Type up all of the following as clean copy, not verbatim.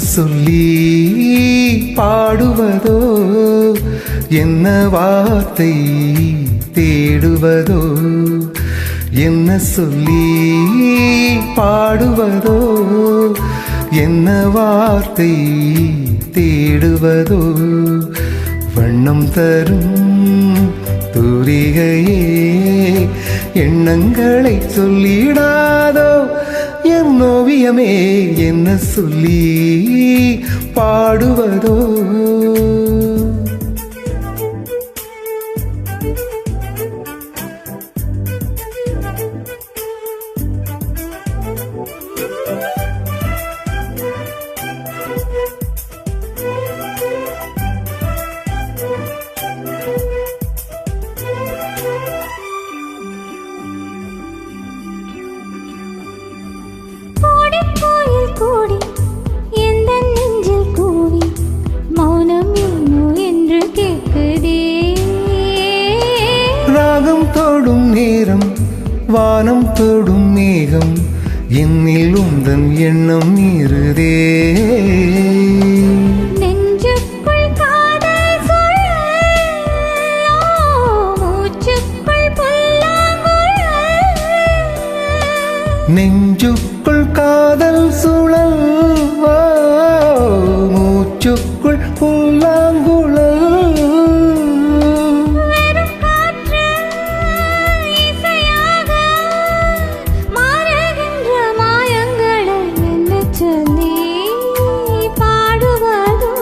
சொல்லி பாடுவதோ, என்ன வார்த்தை தேடுவதோ, என்ன சொல்லி பாடுவதோ, என்ன வார்த்தை தேடுவதோ. வண்ணம் தரும் தூரிகையே எண்ணங்களை சொல்லிடாதோ, என் ஓவியமே என்ன சொல்லி பாடுவதோ. கூடி எந்த நெஞ்சில் கூவி மௌனம் என்னோ என்று கேட்குதே. ராகம் தோடும் நேரம் வானம் தோடும் மேகம் என்னில் உந்தன் எண்ணம் மீறுதே. நெஞ்சுக்குள் காதல் சுழல், மூச்சுக்குள் புல்லாங்குழல். நெஞ்சுக்குள் காதல் சுழல், மூச்சுக்குள் புல்லாங்குழல். வெறும் காற்று இசையாக மாறுகின்ற மாயங்களை என்ன சொல்லி பாடுவதோ,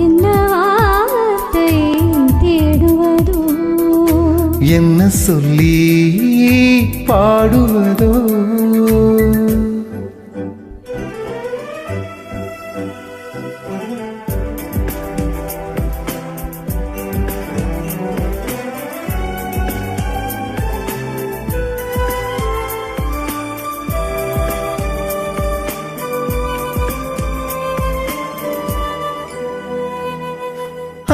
என்ன வார்த்தை தேடுவதோ. என்ன சொல்லி பாடுவதோ.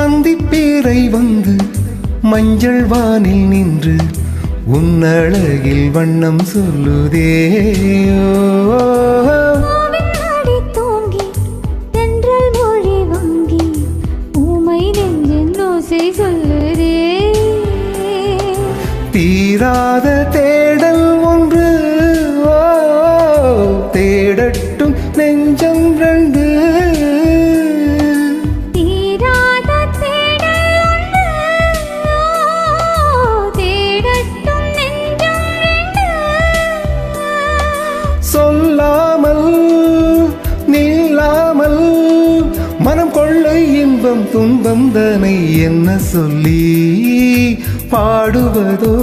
அந்திப்பேரை வந்து மஞ்சள் வானில் நின்று உன்னழகில் வண்ணம் சொல்லுதே. அடி தூங்கி தென்றல் மொழி வாங்கி ஊமை நெஞ்சின் ஓசை சொல்லுதே. தீராத தேடல் ஒன்று, தேடட்டும் நெஞ்சம் ரெண்டு. தீராத தேடல் ஒன்று, தேடட்டும் நெஞ்சம் ரெண்டு. சொல்லாமல் நில்லாமல் மனம் கொள்ளை இன்பம் துன்பம் தனை என்ன சொல்லி பாடுவதோ,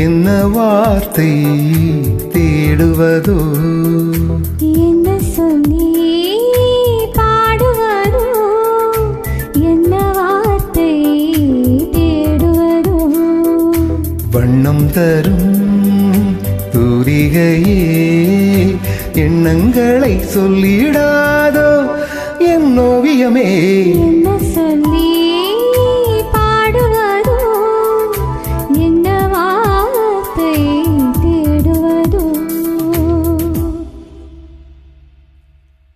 என்ன வார்த்தை தேடுவதோ. என்ன சொல்லி பாடுவதோ, என்ன வார்த்தை தேடுவதோ. வண்ணம் தரும் தூரிகையே எண்ணங்களை சொல்லிடாதோ, என் ஓவியமே என்ன சொல்லி பாடுவதோ, என்ன வார்த்தை தேடுவதோ.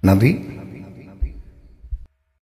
நன்றி.